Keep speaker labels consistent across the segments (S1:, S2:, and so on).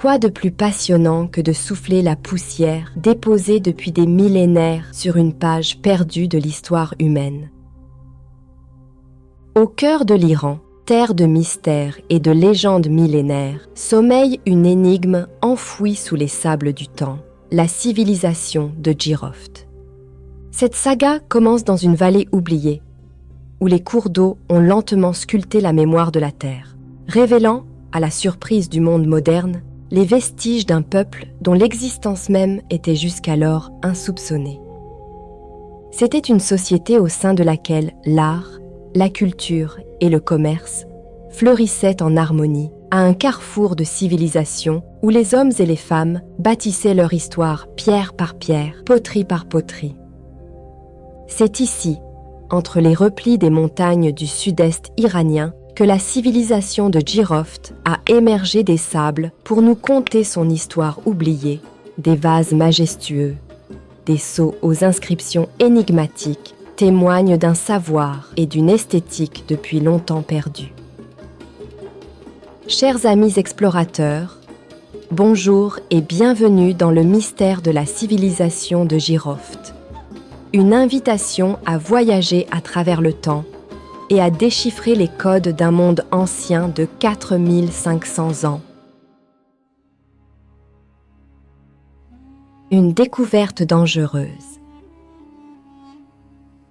S1: Quoi de plus passionnant que de souffler la poussière déposée depuis des millénaires sur une page perdue de l'histoire humaine? Au cœur de l'Iran, terre de mystères et de légendes millénaires, sommeille une énigme enfouie sous les sables du temps, la civilisation de Jiroft. Cette saga commence dans une vallée oubliée, où les cours d'eau ont lentement sculpté la mémoire de la terre, révélant, à la surprise du monde moderne, les vestiges d'un peuple dont l'existence même était jusqu'alors insoupçonnée. C'était une société au sein de laquelle l'art, la culture et le commerce fleurissaient en harmonie, à un carrefour de civilisation où les hommes et les femmes bâtissaient leur histoire pierre par pierre, poterie par poterie. C'est ici, entre les replis des montagnes du sud-est iranien, que la civilisation de Jiroft a émergé des sables pour nous conter son histoire oubliée, des vases majestueux, des sceaux aux inscriptions énigmatiques témoignent d'un savoir et d'une esthétique depuis longtemps perdus. Chers amis explorateurs, bonjour et bienvenue dans le mystère de la civilisation de Jiroft. Une invitation à voyager à travers le temps et à déchiffrer les codes d'un monde ancien de 4500 ans. Une découverte dangereuse.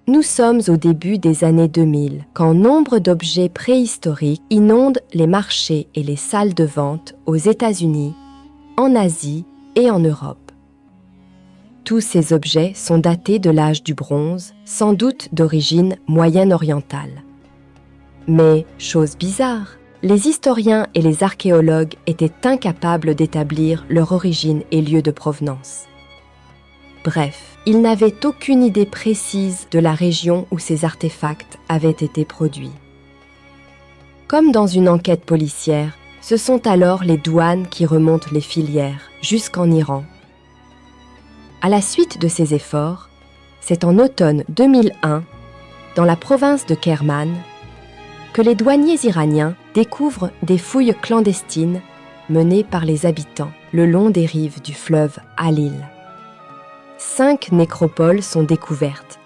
S1: Nous sommes au début des années 2000, quand nombre d'objets préhistoriques inondent les marchés et les salles de vente aux États-Unis, en Asie et en Europe. Tous ces objets sont datés de l'âge du bronze, sans doute d'origine moyenne-orientale. Mais, chose bizarre, les historiens et les archéologues étaient incapables d'établir leur origine et lieu de provenance. Bref, ils n'avaient aucune idée précise de la région où ces artefacts avaient été produits. Comme dans une enquête policière, ce sont alors les douanes qui remontent les filières jusqu'en Iran. À la suite de ces efforts, c'est en automne 2001, dans la province de Kerman, que les douaniers iraniens découvrent des fouilles clandestines menées par les habitants le long des rives du fleuve Halil. 5 nécropoles sont découvertes,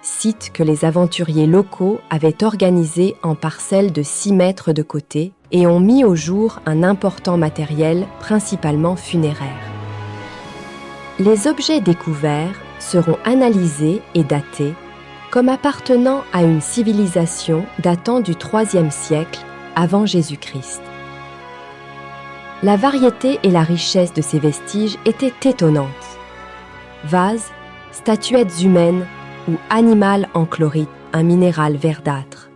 S1: sites que les aventuriers locaux avaient organisés en parcelles de 6 mètres de côté et ont mis au jour un important matériel, principalement funéraire. Les objets découverts seront analysés et datés comme appartenant à une civilisation datant du IIIe siècle avant Jésus-Christ. La variété et la richesse de ces vestiges étaient étonnantes. Vases, statuettes humaines ou animales en chlorite, un minéral verdâtre.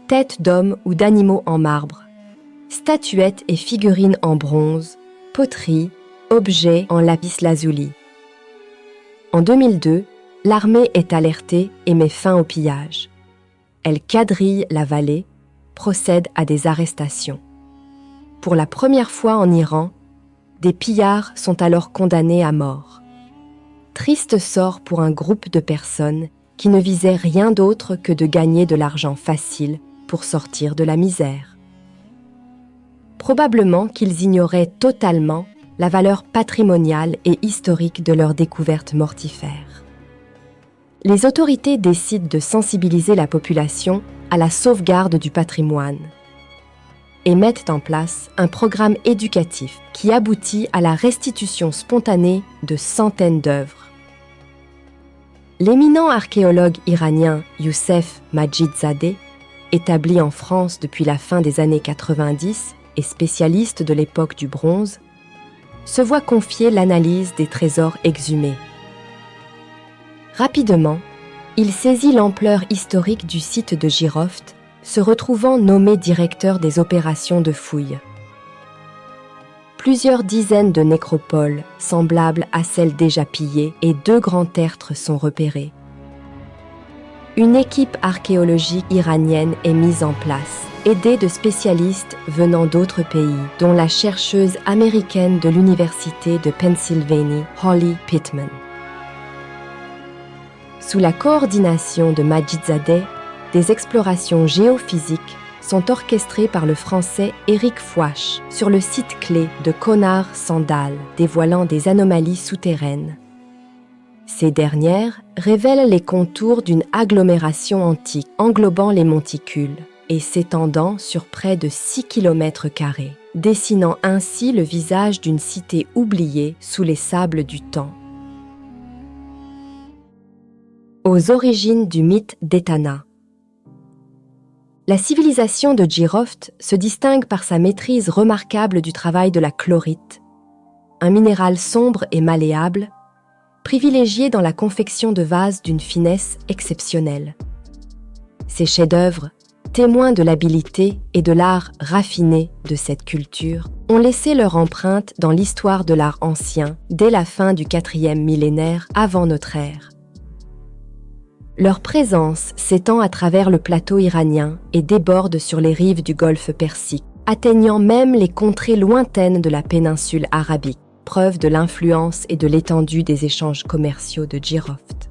S1: Têtes d'hommes ou d'animaux en marbre. Statuettes et figurines en bronze, poteries, objets en lapis-lazuli. En 2002, l'armée est alertée et met fin au pillage. Elle quadrille la vallée, procède à des arrestations. Pour la première fois en Iran, des pillards sont alors condamnés à mort. Triste sort pour un groupe de personnes qui ne visaient rien d'autre que de gagner de l'argent facile pour sortir de la misère. Probablement qu'ils ignoraient totalement la valeur patrimoniale et historique de leur découverte mortifère. Les autorités décident de sensibiliser la population à la sauvegarde du patrimoine et mettent en place un programme éducatif qui aboutit à la restitution spontanée de centaines d'œuvres. L'éminent archéologue iranien Youssef Majid-Zadeh, établi en France depuis la fin des années 90 et spécialiste de l'époque du bronze, se voit confier l'analyse des trésors exhumés. Rapidement, il saisit l'ampleur historique du site de Jiroft, se retrouvant nommé directeur des opérations de fouilles. Plusieurs dizaines de nécropoles, semblables à celles déjà pillées, et 2 grands tertres sont repérés. Une équipe archéologique iranienne est mise en place, aidée de spécialistes venant d'autres pays, dont la chercheuse américaine de l'Université de Pennsylvanie, Holly Pittman. Sous la coordination de Majid-Zadeh, des explorations géophysiques sont orchestrées par le Français Éric Fouache sur le site clé de Connard-Sandal, dévoilant des anomalies souterraines. Ces dernières révèlent les contours d'une agglomération antique englobant les monticules et s'étendant sur près de 6 km², dessinant ainsi le visage d'une cité oubliée sous les sables du temps. Aux origines du mythe d'Etana. La civilisation de Jiroft se distingue par sa maîtrise remarquable du travail de la chlorite, un minéral sombre et malléable, privilégié dans la confection de vases d'une finesse exceptionnelle. Ces chefs-d'œuvre, témoins de l'habileté et de l'art raffiné de cette culture, ont laissé leur empreinte dans l'histoire de l'art ancien dès la fin du 4e millénaire avant notre ère. Leur présence s'étend à travers le plateau iranien et déborde sur les rives du golfe Persique, atteignant même les contrées lointaines de la péninsule arabique, preuve de l'influence et de l'étendue des échanges commerciaux de Jiroft.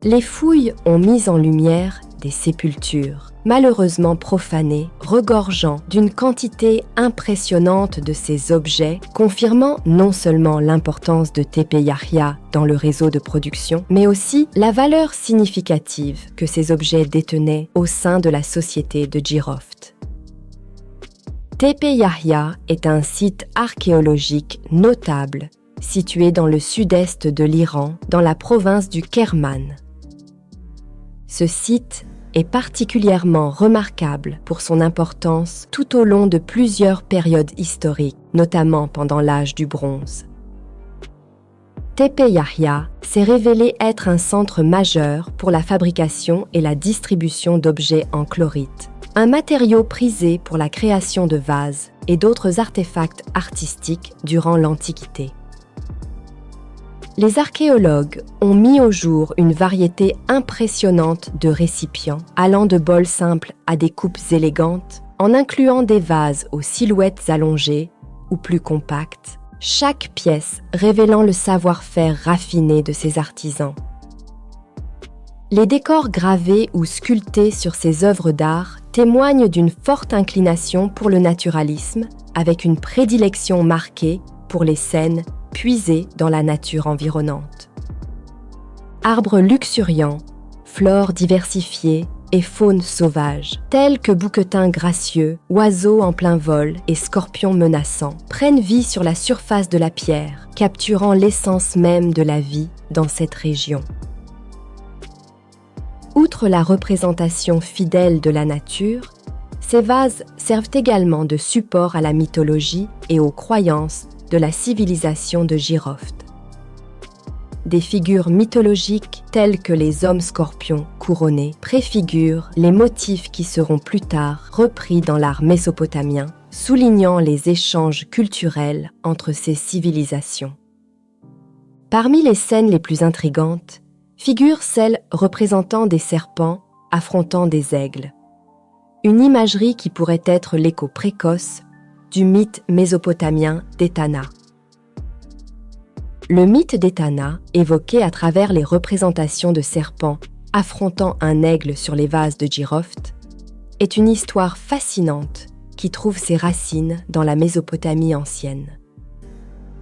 S1: Les fouilles ont mis en lumière des sépultures, malheureusement profanées, regorgeant d'une quantité impressionnante de ces objets, confirmant non seulement l'importance de Tepe Yahia dans le réseau de production, mais aussi la valeur significative que ces objets détenaient au sein de la société de Jiroft. Tepe Yahia est un site archéologique notable, situé dans le sud-est de l'Iran, dans la province du Kerman. Ce site est particulièrement remarquable pour son importance tout au long de plusieurs périodes historiques, notamment pendant l'âge du bronze. Tepe Yahia s'est révélé être un centre majeur pour la fabrication et la distribution d'objets en chlorite, un matériau prisé pour la création de vases et d'autres artefacts artistiques durant l'Antiquité. Les archéologues ont mis au jour une variété impressionnante de récipients, allant de bols simples à des coupes élégantes, en incluant des vases aux silhouettes allongées ou plus compactes, chaque pièce révélant le savoir-faire raffiné de ces artisans. Les décors gravés ou sculptés sur ces œuvres d'art témoignent d'une forte inclination pour le naturalisme, avec une prédilection marquée pour les scènes puisées dans la nature environnante. Arbres luxuriants, flore diversifiée et faune sauvage, tels que bouquetins gracieux, oiseaux en plein vol et scorpions menaçants, prennent vie sur la surface de la pierre, capturant l'essence même de la vie dans cette région. Outre la représentation fidèle de la nature, ces vases servent également de support à la mythologie et aux croyances de la civilisation de Jiroft. Des figures mythologiques telles que les hommes scorpions couronnés préfigurent les motifs qui seront plus tard repris dans l'art mésopotamien, soulignant les échanges culturels entre ces civilisations. Parmi les scènes les plus intrigantes, figure celle représentant des serpents affrontant des aigles. Une imagerie qui pourrait être l'écho précoce du mythe mésopotamien d'Etana. Le mythe d'Etana, évoqué à travers les représentations de serpents affrontant un aigle sur les vases de Jiroft, est une histoire fascinante qui trouve ses racines dans la Mésopotamie ancienne.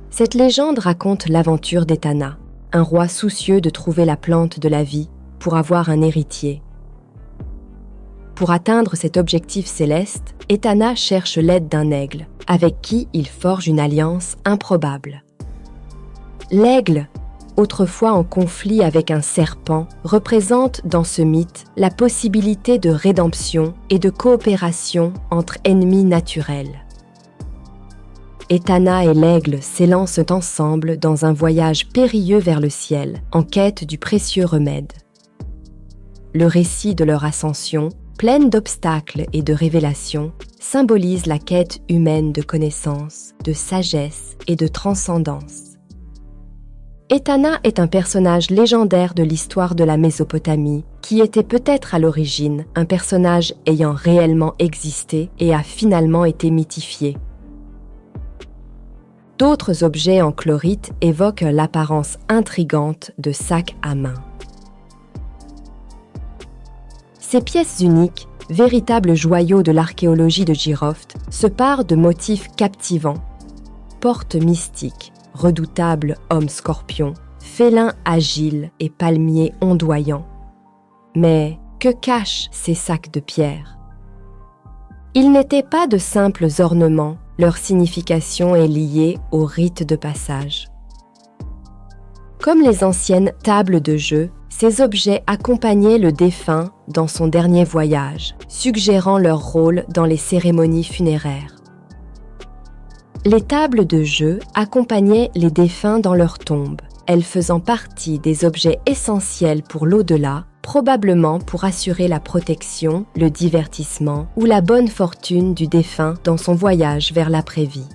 S1: Cette légende raconte l'aventure d'Etana, un roi soucieux de trouver la plante de la vie pour avoir un héritier. Pour atteindre cet objectif céleste, Etana cherche l'aide d'un aigle, avec qui il forge une alliance improbable. L'aigle, autrefois en conflit avec un serpent, représente dans ce mythe la possibilité de rédemption et de coopération entre ennemis naturels. Etana et l'aigle s'élancent ensemble dans un voyage périlleux vers le ciel, en quête du précieux remède. Le récit de leur ascension, pleine d'obstacles et de révélations, symbolise la quête humaine de connaissance, de sagesse et de transcendance. Etana est un personnage légendaire de l'histoire de la Mésopotamie, qui était peut-être à l'origine un personnage ayant réellement existé et a finalement été mythifié. D'autres objets en chlorite évoquent l'apparence intrigante de sacs à main. Ces pièces uniques, véritables joyaux de l'archéologie de Jiroft, se parent de motifs captivants. Portes mystiques, redoutables hommes scorpions, félins agiles et palmiers ondoyants. Mais que cachent ces sacs de pierre? Ils n'étaient pas de simples ornements, leur signification est liée au rite de passage. Comme les anciennes tables de jeu, ces objets accompagnaient le défunt dans son dernier voyage, suggérant leur rôle dans les cérémonies funéraires. Les tables de jeu accompagnaient les défunts dans leur tombe, elles faisant partie des objets essentiels pour l'au-delà, probablement pour assurer la protection, le divertissement ou la bonne fortune du défunt dans son voyage vers l'après-vie.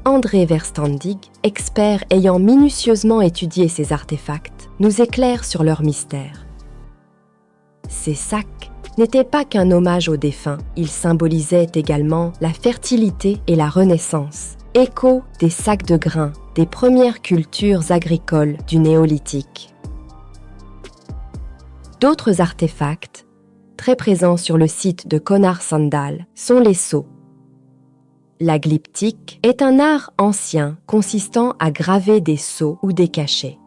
S1: André Verstandig, expert ayant minutieusement étudié ces artefacts, nous éclaire sur leur mystère. Ces sacs n'étaient pas qu'un hommage aux défunts, ils symbolisaient également la fertilité et la renaissance, écho des sacs de grains, des premières cultures agricoles du néolithique. D'autres artefacts, très présents sur le site de Konar Sandal, sont les sceaux. La glyptique est un art ancien consistant à graver des sceaux ou des cachets.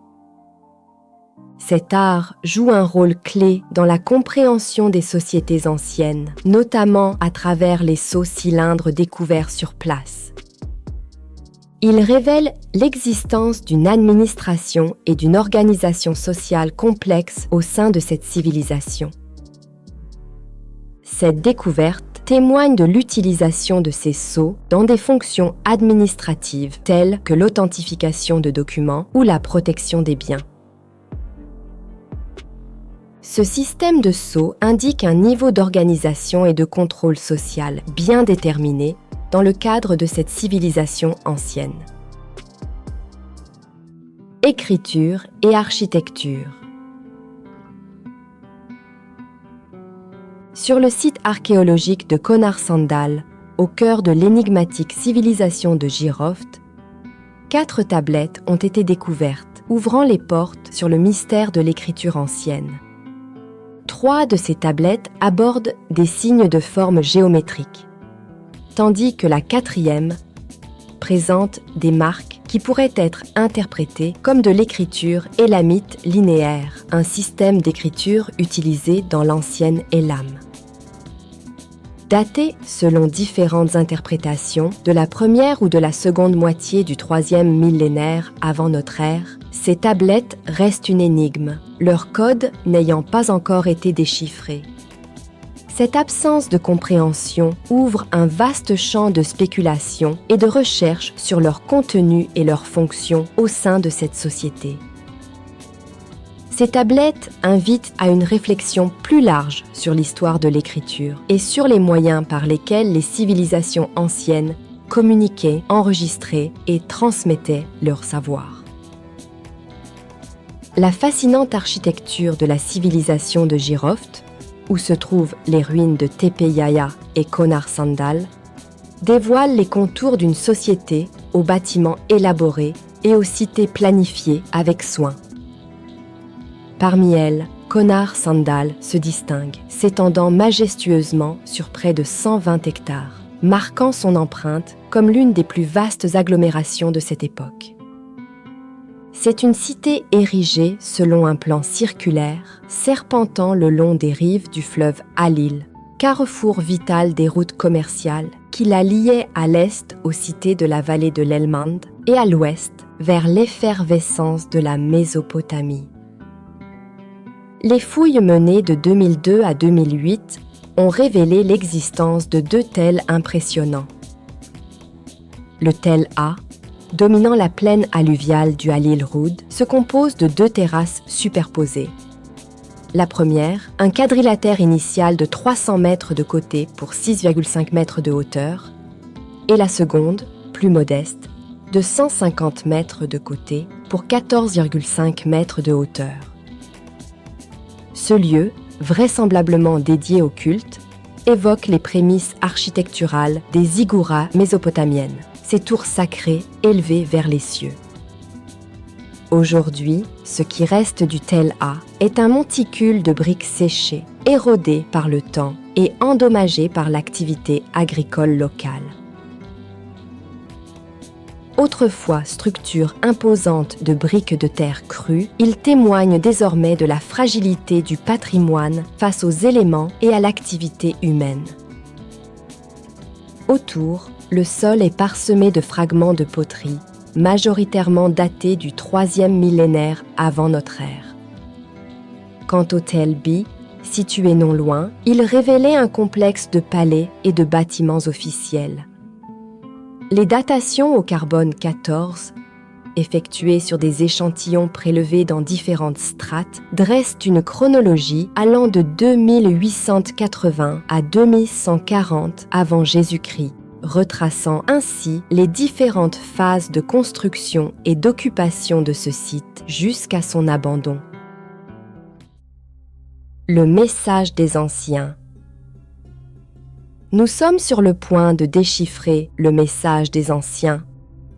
S1: Cet art joue un rôle clé dans la compréhension des sociétés anciennes, notamment à travers les sceaux cylindres découverts sur place. Il révèle l'existence d'une administration et d'une organisation sociale complexe au sein de cette civilisation. Cette découverte témoigne de l'utilisation de ces sceaux dans des fonctions administratives telles que l'authentification de documents ou la protection des biens. Ce système de sceaux indique un niveau d'organisation et de contrôle social bien déterminé dans le cadre de cette civilisation ancienne. Écriture et architecture. Sur le site archéologique de Konar Sandal, au cœur de l'énigmatique civilisation de Jiroft, 4 tablettes ont été découvertes, ouvrant les portes sur le mystère de l'écriture ancienne. 3 de ces tablettes abordent des signes de forme géométrique, tandis que la 4e présente des marques qui pourraient être interprétées comme de l'écriture élamite linéaire, un système d'écriture utilisé dans l'ancienne Élam. Datées selon différentes interprétations de la première ou de la seconde moitié du 3e millénaire avant notre ère, ces tablettes restent une énigme, leur code n'ayant pas encore été déchiffré. Cette absence de compréhension ouvre un vaste champ de spéculation et de recherche sur leur contenu et leur fonction au sein de cette société. Ces tablettes invitent à une réflexion plus large sur l'histoire de l'écriture et sur les moyens par lesquels les civilisations anciennes communiquaient, enregistraient et transmettaient leur savoir. La fascinante architecture de la civilisation de Jiroft, où se trouvent les ruines de Tepe Yaya et Konar Sandal, dévoile les contours d'une société aux bâtiments élaborés et aux cités planifiées avec soin. Parmi elles, Konar Sandal se distingue, s'étendant majestueusement sur près de 120 hectares, marquant son empreinte comme l'une des plus vastes agglomérations de cette époque. C'est une cité érigée selon un plan circulaire, serpentant le long des rives du fleuve Halil, carrefour vital des routes commerciales qui la liaient à l'est aux cités de la vallée de l'Helmand et à l'ouest vers l'effervescence de la Mésopotamie. Les fouilles menées de 2002 à 2008 ont révélé l'existence de 2 tels impressionnants. Le tel A, dominant la plaine alluviale du Halil Roud, se compose de 2 terrasses superposées. La première, un quadrilatère initial de 300 mètres de côté pour 6,5 mètres de hauteur, et la seconde, plus modeste, de 150 mètres de côté pour 14,5 mètres de hauteur. Ce lieu, vraisemblablement dédié au culte, évoque les prémices architecturales des ziggourats mésopotamiennes, ces tours sacrées élevées vers les cieux. Aujourd'hui, ce qui reste du Tel A est un monticule de briques séchées, érodées par le temps et endommagées par l'activité agricole locale. Autrefois structure imposante de briques de terre crues, il témoigne désormais de la fragilité du patrimoine face aux éléments et à l'activité humaine. Autour, le sol est parsemé de fragments de poterie, majoritairement datés du IIIe millénaire avant notre ère. Quant au Tel B, situé non loin, il révélait un complexe de palais et de bâtiments officiels. Les datations au carbone 14, effectuées sur des échantillons prélevés dans différentes strates, dressent une chronologie allant de 2880 à 2140 avant Jésus-Christ, retraçant ainsi les différentes phases de construction et d'occupation de ce site jusqu'à son abandon. Le message des anciens. Nous sommes sur le point de déchiffrer le message des anciens.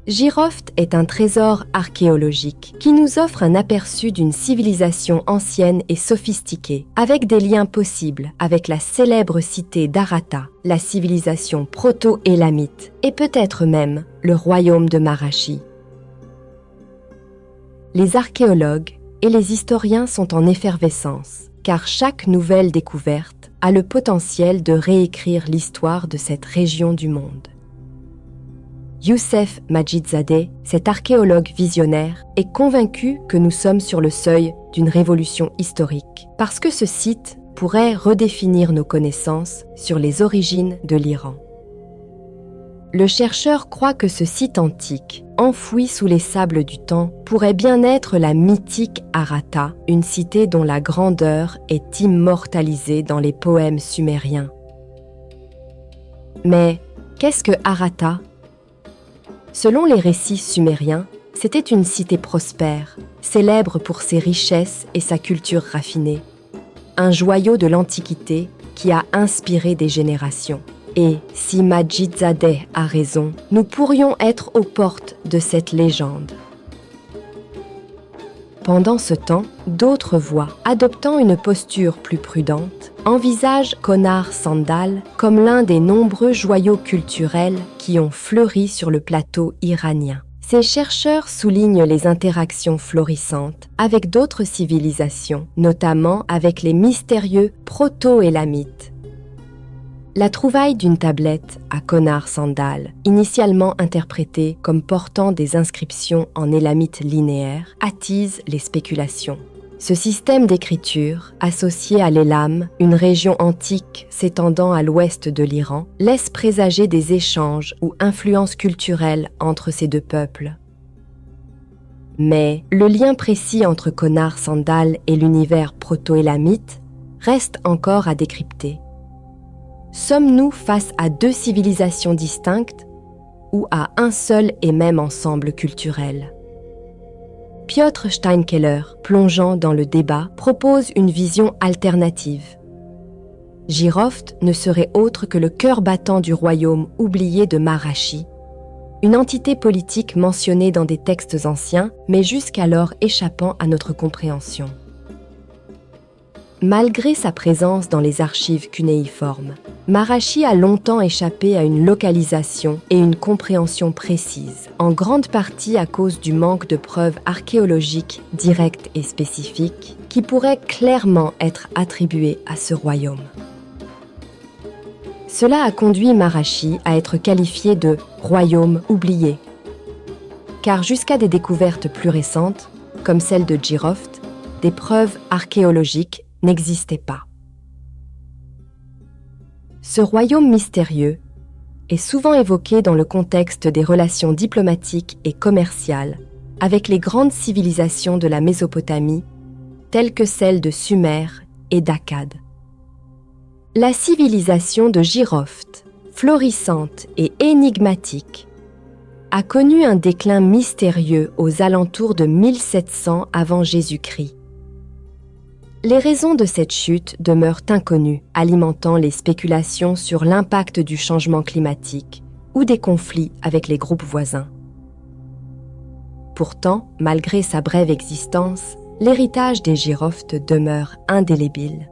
S1: Jiroft est un trésor archéologique qui nous offre un aperçu d'une civilisation ancienne et sophistiquée, avec des liens possibles avec la célèbre cité d'Harappa, la civilisation proto-élamite et peut-être même le royaume de Marashi. Les archéologues et les historiens sont en effervescence, car chaque nouvelle découverte a le potentiel de réécrire l'histoire de cette région du monde. Youssef Majidzadeh, cet archéologue visionnaire, est convaincu que nous sommes sur le seuil d'une révolution historique, parce que ce site pourrait redéfinir nos connaissances sur les origines de l'Iran. Le chercheur croit que ce site antique, enfoui sous les sables du temps, pourrait bien être la mythique Harappa, une cité dont la grandeur est immortalisée dans les poèmes sumériens. Mais qu'est-ce que Harappa ? Selon les récits sumériens, c'était une cité prospère, célèbre pour ses richesses et sa culture raffinée. Un joyau de l'Antiquité qui a inspiré des générations. Et si Majidzadeh a raison, nous pourrions être aux portes de cette légende. Pendant ce temps, d'autres voix, adoptant une posture plus prudente, envisagent Konar Sandal comme l'un des nombreux joyaux culturels qui ont fleuri sur le plateau iranien. Ces chercheurs soulignent les interactions florissantes avec d'autres civilisations, notamment avec les mystérieux proto-élamites. La trouvaille d'une tablette à Konar Sandal, initialement interprétée comme portant des inscriptions en élamite linéaire, attise les spéculations. Ce système d'écriture, associé à l'Élam, une région antique s'étendant à l'ouest de l'Iran, laisse présager des échanges ou influences culturelles entre ces deux peuples. Mais le lien précis entre Konar Sandal et l'univers proto-élamite reste encore à décrypter. Sommes-nous face à deux civilisations distinctes ou à un seul et même ensemble culturel ? Piotr Steinkeller, plongeant dans le débat, propose une vision alternative. Jiroft ne serait autre que le cœur battant du royaume oublié de Marashi, une entité politique mentionnée dans des textes anciens, mais jusqu'alors échappant à notre compréhension. Malgré sa présence dans les archives cunéiformes, Marashi a longtemps échappé à une localisation et une compréhension précise, en grande partie à cause du manque de preuves archéologiques directes et spécifiques qui pourraient clairement être attribuées à ce royaume. Cela a conduit Marashi à être qualifié de « royaume oublié », car jusqu'à des découvertes plus récentes, comme celle de Jiroft, des preuves archéologiques n'existait pas. Ce royaume mystérieux est souvent évoqué dans le contexte des relations diplomatiques et commerciales avec les grandes civilisations de la Mésopotamie, telles que celles de Sumer et d'Akkad. La civilisation de Jiroft, florissante et énigmatique, a connu un déclin mystérieux aux alentours de 1700 avant Jésus-Christ. Les raisons de cette chute demeurent inconnues, alimentant les spéculations sur l'impact du changement climatique ou des conflits avec les groupes voisins. Pourtant, malgré sa brève existence, l'héritage des Giroftes demeure indélébile.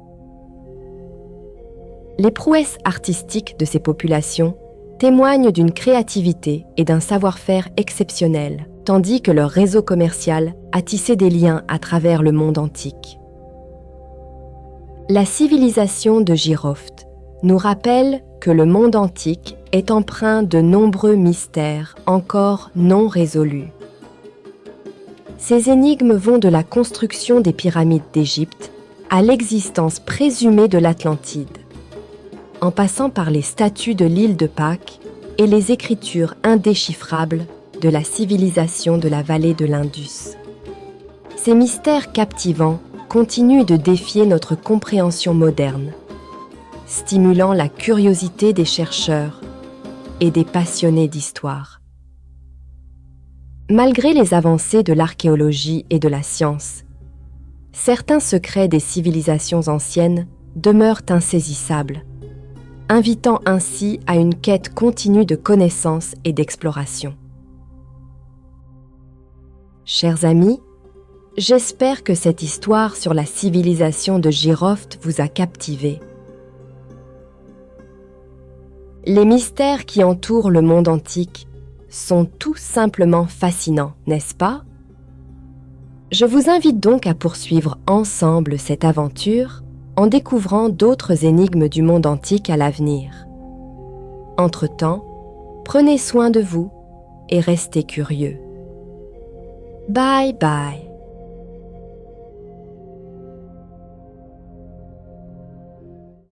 S1: Les prouesses artistiques de ces populations témoignent d'une créativité et d'un savoir-faire exceptionnels, tandis que leur réseau commercial a tissé des liens à travers le monde antique. La civilisation de Girofte nous rappelle que le monde antique est empreint de nombreux mystères encore non résolus. Ces énigmes vont de la construction des pyramides d'Égypte à l'existence présumée de l'Atlantide, en passant par les statues de l'île de Pâques et les écritures indéchiffrables de la civilisation de la vallée de l'Indus. Ces mystères captivants continuent de défier notre compréhension moderne, stimulant la curiosité des chercheurs et des passionnés d'histoire. Malgré les avancées de l'archéologie et de la science, certains secrets des civilisations anciennes demeurent insaisissables, invitant ainsi à une quête continue de connaissances et d'exploration. Chers amis, j'espère que cette histoire sur la civilisation de Girofte vous a captivé. Les mystères qui entourent le monde antique sont tout simplement fascinants, n'est-ce pas? Je vous invite donc à poursuivre ensemble cette aventure en découvrant d'autres énigmes du monde antique à l'avenir. Entre-temps, prenez soin de vous et restez curieux. Bye bye.